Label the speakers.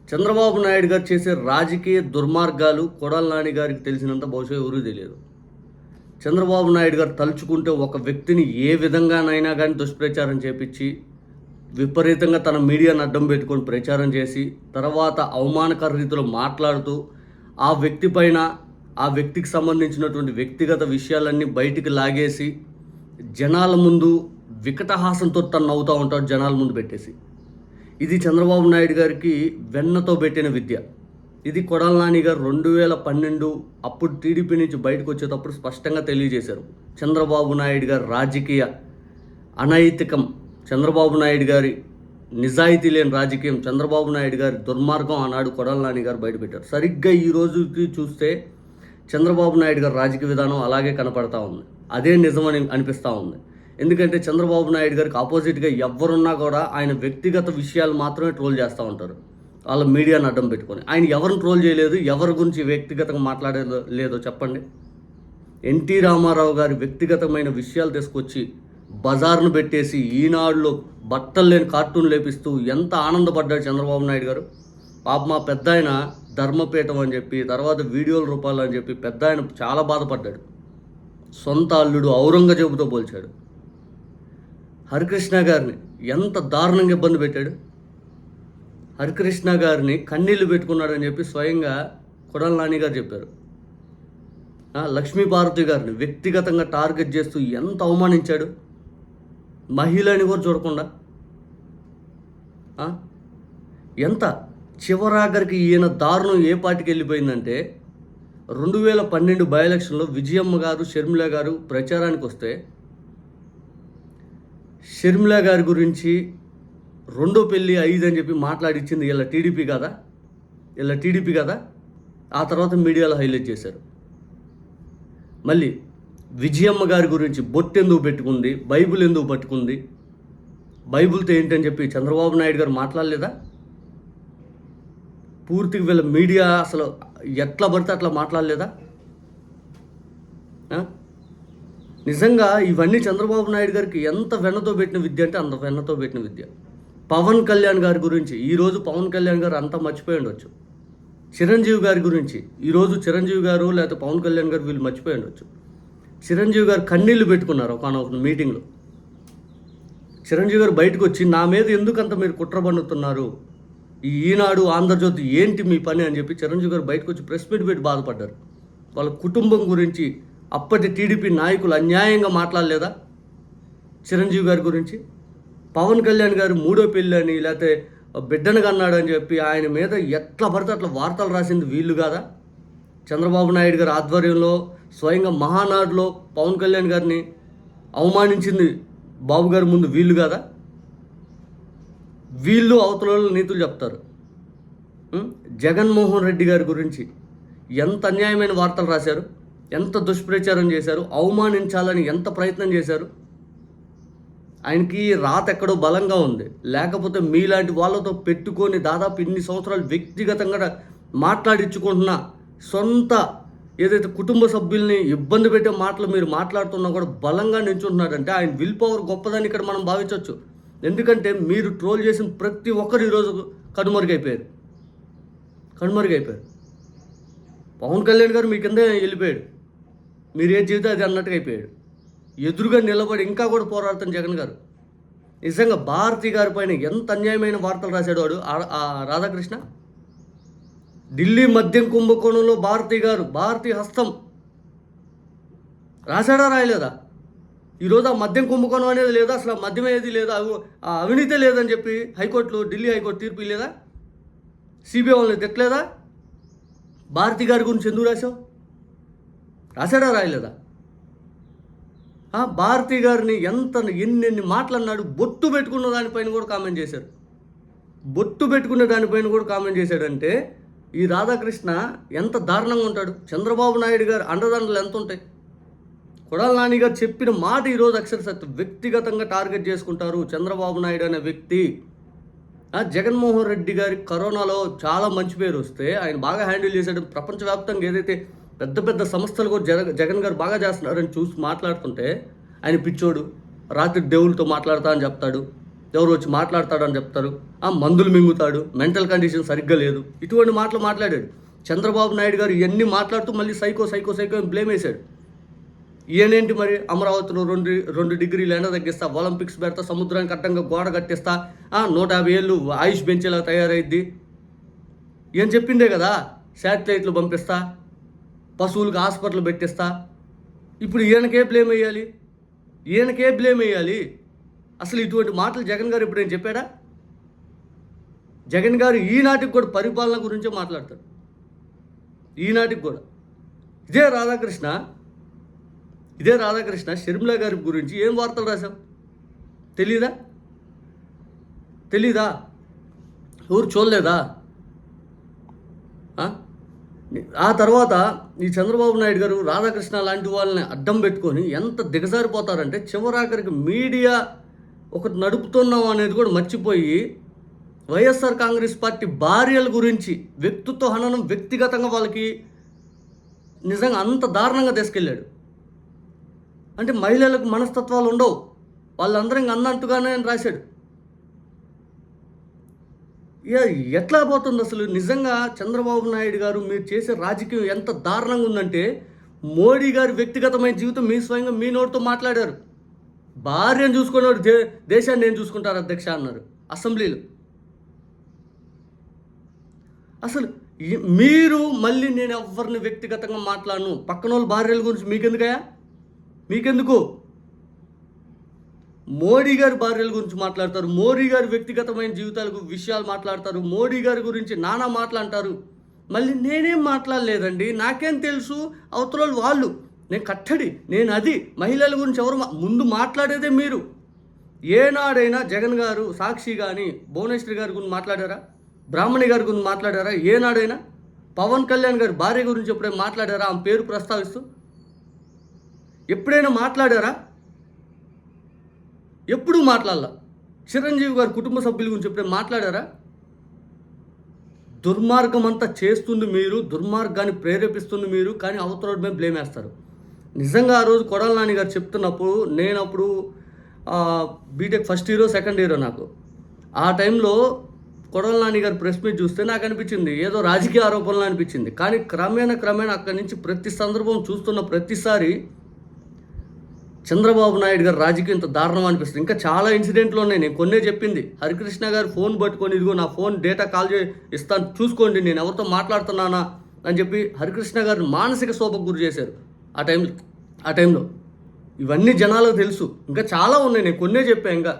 Speaker 1: చంద్రబాబు నాయుడు గారు చేసే రాజకీయ దుర్మార్గాలు కొడాల నాని గారికి తెలిసినంత బహుశా ఎవరూ తెలియదు. చంద్రబాబు నాయుడు గారు తలుచుకుంటే ఒక వ్యక్తిని ఏ విధంగానైనా కానీ దుష్ప్రచారం చేపించి విపరీతంగా తన మీడియాను అడ్డం పెట్టుకొని ప్రచారం చేసి తర్వాత అవమానకర రీతిలో మాట్లాడుతూ ఆ వ్యక్తి పైన ఆ వ్యక్తికి సంబంధించినటువంటి వ్యక్తిగత విషయాలన్నీ బయటికి లాగేసి జనాల ముందు వికటహాసంతో తను నవ్వుతూ ఉంటాడు, జనాల ముందు పెట్టేసి. ఇది చంద్రబాబు నాయుడు గారికి వెన్నతో పెట్టిన విద్య. ఇది కొడాల నాని గారు 2012 అప్పుడు టీడీపీ నుంచి బయటకు వచ్చేటప్పుడు స్పష్టంగా తెలియజేశారు. చంద్రబాబు నాయుడు గారి రాజకీయ అనైతికం, చంద్రబాబు నాయుడు గారి నిజాయితీ లేని రాజకీయం, చంద్రబాబు నాయుడు గారి దుర్మార్గం ఆనాడు కొడాల నాని గారు బయటపెట్టారు. సరిగ్గా ఈ రోజుకి చూస్తే చంద్రబాబు నాయుడు గారి రాజకీయ విధానం అలాగే కనపడతా ఉంది. అదే నిజమని అనిపిస్తూ ఉంది. ఎందుకంటే చంద్రబాబు నాయుడు గారికి ఆపోజిట్గా ఎవరున్నా కూడా ఆయన వ్యక్తిగత విషయాలు మాత్రమే ట్రోల్ చేస్తూ ఉంటారు, వాళ్ళ మీడియాను అడ్డం పెట్టుకొని. ఆయన ఎవరిని ట్రోల్ చేయలేదు, ఎవరి గురించి వ్యక్తిగతంగా మాట్లాడేదో లేదో చెప్పండి. ఎన్టీ రామారావు గారి వ్యక్తిగతమైన విషయాలు తీసుకొచ్చి బజార్ను పెట్టేసి ఈనాడులో బట్టలు లేని కార్టూన్ లేపిస్తూ ఎంత ఆనందపడ్డాడు చంద్రబాబు నాయుడు గారు. పాప మా పెద్ద ఆయన ధర్మపీఠం అని చెప్పి తర్వాత వీడియోల రూపాయలు అని చెప్పి పెద్ద ఆయన చాలా బాధపడ్డాడు. సొంత అల్లుడు ఔరంగజేబుతో పోల్చాడు. హరికృష్ణ గారిని ఎంత దారుణంగా ఇబ్బంది పెట్టాడు. హరికృష్ణ గారిని కన్నీళ్లు పెట్టుకున్నాడని చెప్పి స్వయంగా కొడాల నాని గారు చెప్పారు. లక్ష్మీపార్వతి గారిని వ్యక్తిగతంగా టార్గెట్ చేస్తూ ఎంత అవమానించాడు, మహిళని కూడా చూడకుండా. ఎంత చివరాఖరికి ఈయన దారుణం ఏ పార్టీకి వెళ్ళిపోయిందంటే 2012 బై ఎలక్షన్లో విజయమ్మ గారు షర్మిల గారు ప్రచారానికి వస్తే షర్మిల గారి గురించి రెండో పెళ్ళి 5 అని చెప్పి మాట్లాడిచ్చింది ఇలా టీడీపీ కదా. ఆ తర్వాత మీడియాలో హైలైట్ చేశారు. మళ్ళీ విజయమ్మ గారి గురించి బొట్టు ఎందుకు పెట్టుకుంది, బైబిల్ ఎందుకు పట్టుకుంది, బైబిల్తో ఏంటని చెప్పి చంద్రబాబు నాయుడు గారు మాట్లాడలేదా? పూర్తిగా వీళ్ళ మీడియా అసలు ఎట్లా పడితే అట్లా మాట్లాడలేదా? నిజంగా ఇవన్నీ చంద్రబాబు నాయుడు గారికి ఎంత వెన్నతో పెట్టిన విద్య అంటే అంత వెన్నతో పెట్టిన విద్య. పవన్ కళ్యాణ్ గారి గురించి ఈరోజు పవన్ కళ్యాణ్ గారు అంతా మర్చిపోయి ఉండొచ్చు. చిరంజీవి గారి గురించి ఈరోజు చిరంజీవి గారు లేకపోతే పవన్ కళ్యాణ్ గారు వీళ్ళు మర్చిపోయి ఉండొచ్చు. చిరంజీవి గారు కన్నీళ్లు పెట్టుకున్నారు ఒక మీటింగ్లో. చిరంజీవి గారు బయటకు వచ్చి నా మీద ఎందుకంత మీరు కుట్ర పన్నుతున్నారు, ఈ ఈనాడు ఆంధ్రజ్యోతి ఏంటి మీ పని అని చెప్పి చిరంజీవి గారు బయటకు వచ్చి ప్రెస్ మీట్ పెట్టి బాధపడ్డారు. వాళ్ళ కుటుంబం గురించి అప్పటి టీడీపీ నాయకులు అన్యాయంగా మాట్లాడలేదా చిరంజీవి గారి గురించి? పవన్ కళ్యాణ్ గారు 3వ పెళ్ళి అని లేకపోతే బిడ్డను కన్నాడు అని చెప్పి ఆయన మీద ఎట్లా పడితే అట్లా వార్తలు రాసింది వీళ్ళు కాదా? చంద్రబాబు నాయుడు గారి ఆధ్వర్యంలో స్వయంగా మహానాడులో పవన్ కళ్యాణ్ గారిని అవమానించింది బాబు గారి ముందు వీళ్ళు కాదా? వీళ్ళు అవతల నీతులు చెప్తారు. జగన్మోహన్ రెడ్డి గారి గురించి ఎంత అన్యాయమైన వార్తలు రాశారు, ఎంత దుష్ప్రచారం చేశారు, అవమానించాలని ఎంత ప్రయత్నం చేశారు. ఆయనకి రాత ఎక్కడో బలంగా ఉంది, లేకపోతే మీలాంటి వాళ్ళతో పెట్టుకొని దాదాపు ఇన్ని సంవత్సరాలు వ్యక్తిగతంగా మాట్లాడించుకుంటున్నా సొంత ఏదైతే కుటుంబ సభ్యుల్ని ఇబ్బంది పెట్టే మాటలు మీరు మాట్లాడుతున్నా కూడా బలంగా నిల్చుంటున్నాడంటే ఆయన విల్ పవర్ గొప్పదని ఇక్కడ మనం భావించవచ్చు. ఎందుకంటే మీరు ట్రోల్ చేసిన ప్రతి ఒక్కరు ఈరోజు కనుమరుగైపోయారు. పవన్ కళ్యాణ్ గారు మీ కింద వెళ్ళిపోయాడు, మీరు ఏ జీవితం అది అన్నట్టుగా అయిపోయాడు. ఎదురుగా నిలబడి ఇంకా కూడా పోరాడుతాను జగన్ గారు. నిజంగా భారతి గారి పైన ఎంత అన్యాయమైన వార్తలు రాశాడు వాడు రాధాకృష్ణ. ఢిల్లీ మద్యం కుంభకోణంలో భారతి హస్తం రాశాడా రాయలేదా? ఈరోజు ఆ మద్యం కుంభకోణం అనేది లేదా, అసలు మద్యం అనేది లేదా, అవినీతే లేదని చెప్పి ఢిల్లీ హైకోర్టు తీర్పు లేదా? సిబిఐ వాళ్ళని తిట్టలేదా? భారతి గారి గురించి ఎందుకు రాశావు? రాశాడా రాయలేదా? భారతి గారిని ఎన్ని మాటలు అన్నాడు. బొట్టు పెట్టుకున్న దానిపైన కూడా కామెంట్ చేశాడంటే ఈ రాధాకృష్ణ ఎంత దారుణంగా ఉంటాడు. చంద్రబాబు నాయుడు గారు అండదండలు ఎంత ఉంటాయి. కొడాల నాని గారు చెప్పిన మాట ఈరోజు అక్షర సత్యం. వ్యక్తిగతంగా టార్గెట్ చేసుకుంటారు చంద్రబాబు నాయుడు అనే వ్యక్తి. జగన్మోహన్ రెడ్డి గారి కరోనాలో చాలా మంచి పేరు వస్తే ఆయన బాగా హ్యాండిల్ చేశాడు. ప్రపంచవ్యాప్తంగా ఏదైతే పెద్ద సంస్థలు కూడా జగన్ గారు బాగా చేస్తున్నారని చూసి మాట్లాడుతుంటే ఆయన పిచ్చోడు, రాత్రి దేవుళ్ళతో మాట్లాడతా అని చెప్తాడు, ఎవరు వచ్చి మాట్లాడతాడని చెప్తారు, మందులు మింగుతాడు, మెంటల్ కండిషన్ సరిగ్గా లేదు, ఇటువంటి మాటలు మాట్లాడాడు. చంద్రబాబు నాయుడు గారు ఇవన్నీ మాట్లాడుతూ మళ్ళీ సైకో బ్లేమ్ వేశాడు. ఈయనేంటి మరి, అమరావతిలో 2 డిగ్రీలు ఎండ తగ్గిస్తా, ఒలింపిక్స్ పెడతా, సముద్రానికి అడ్డంగా గోడ కట్టిస్తా, 150 ఏళ్ళు ఆయుష్ పెంచేలా తయారైద్ది, ఏం చెప్పిందే కదా, శాటిలైట్లు పంపిస్తా, పశువులకు హాస్పిటల్ పెట్టిస్తా. ఇప్పుడు ఈయనకే బ్లేమ్ వేయాలి? అసలు ఇటువంటి మాటలు జగన్ గారు ఇప్పుడు నేను చెప్పాడా? జగన్ గారు ఈనాటికి కూడా పరిపాలన గురించే మాట్లాడతాడు. ఈనాటికి కూడా ఇదే రాధాకృష్ణ షర్మిల గారి గురించి ఏం వార్తలు రాశాం తెలీదా? ఎవరు చూడలేదా? ఆ తర్వాత ఈ చంద్రబాబు నాయుడు గారు రాధాకృష్ణ లాంటి వాళ్ళని అడ్డం పెట్టుకొని ఎంత దిగజారిపోతారంటే, చివరాఖరికి మీడియా ఒకటి నడుపుతున్నాం అనేది కూడా మర్చిపోయి వైఎస్ఆర్ కాంగ్రెస్ పార్టీ భార్యల గురించి వ్యక్తిత్వ హననం, వ్యక్తిగతంగా వాళ్ళకి నిజంగా అంత దారుణంగా తీసుకెళ్ళాడు. అంటే మహిళలకు మనస్తత్వాలు ఉండవు, వాళ్ళందరూ ఇంక అన్నట్టుగానే రాశాడు. ఎట్లా పోతుంది అసలు? నిజంగా చంద్రబాబు నాయుడు గారు మీరు చేసే రాజకీయం ఎంత దారుణంగా ఉందంటే, మోడీ గారి వ్యక్తిగతమైన జీవితం మీ స్వయంగా మీ నోటితో మాట్లాడారు. భార్యను చూసుకున్నాడు, దేశాన్ని నేను చూసుకుంటారు అధ్యక్ష అన్నారు అసెంబ్లీలో. అసలు మీరు మళ్ళీ నేను ఎవరిని వ్యక్తిగతంగా మాట్లాడను, పక్కన వాళ్ళ భార్యల గురించి మీకెందుకు? మోడీ గారి భార్యల గురించి మాట్లాడతారు, మోడీ గారి వ్యక్తిగతమైన జీవితాలకు విషయాలు మాట్లాడతారు, మోడీ గారి గురించి నానా మాట్లాడతారు. మళ్ళీ నేనేం మాట్లాడలేదండి, నాకేం తెలుసు, అవతల వాళ్ళు, నేను కట్టడి, నేను అది, మహిళల గురించి ఎవరు ముందు మాట్లాడేదే మీరు. ఏనాడైనా జగన్ గారు, సాక్షి కానీ, భువనేశ్వరి గారి గురించి మాట్లాడారా? బ్రాహ్మణి గారి గురించి మాట్లాడారా? ఏనాడైనా పవన్ కళ్యాణ్ గారి భార్య గురించి ఎప్పుడైనా మాట్లాడారా? ఆమె పేరు ప్రస్తావిస్తూ ఎప్పుడైనా మాట్లాడారా? ఎప్పుడూ మాట్లాడాల. చిరంజీవి గారి కుటుంబ సభ్యుల గురించి ఎప్పుడైనా మాట్లాడారా? దుర్మార్గం అంతా చేస్తుంది మీరు, దుర్మార్గాన్ని ప్రేరేపిస్తుంది మీరు, కానీ అవతల మీద బ్లేమ్ వేస్తారు. నిజంగా ఆ రోజు కొడాల నాని గారు చెప్తున్నప్పుడు, నేను అప్పుడు BTech first year second year నాకు, ఆ టైంలో కొడాల నాని గారు ప్రెస్ మీట్ చూస్తే నాకు అనిపించింది ఏదో రాజకీయ ఆరోపణలు అనిపించింది. కానీ క్రమేణా అక్కడి నుంచి ప్రతి సందర్భం చూస్తున్న ప్రతిసారి చంద్రబాబు నాయుడు గారు రాజకీయం ఇంత దారుణం అనిపిస్తుంది. ఇంకా చాలా ఇన్సిడెంట్లు ఉన్నాయి, నేను కొన్నే చెప్పింది. హరికృష్ణ గారు ఫోన్ పట్టుకొని, ఇదిగో నా ఫోన్ డేటా కాల్ ఇస్తాను చూసుకోండి, నేను ఎవరితో మాట్లాడుతున్నానా అని చెప్పి హరికృష్ణ గారిని మానసిక శోభకు గురి చేశారు ఆ టైంలో. ఇవన్నీ జనాలకు తెలుసు, ఇంకా చాలా ఉన్నాయి, నేను కొన్నే చెప్పాను. ఇంకా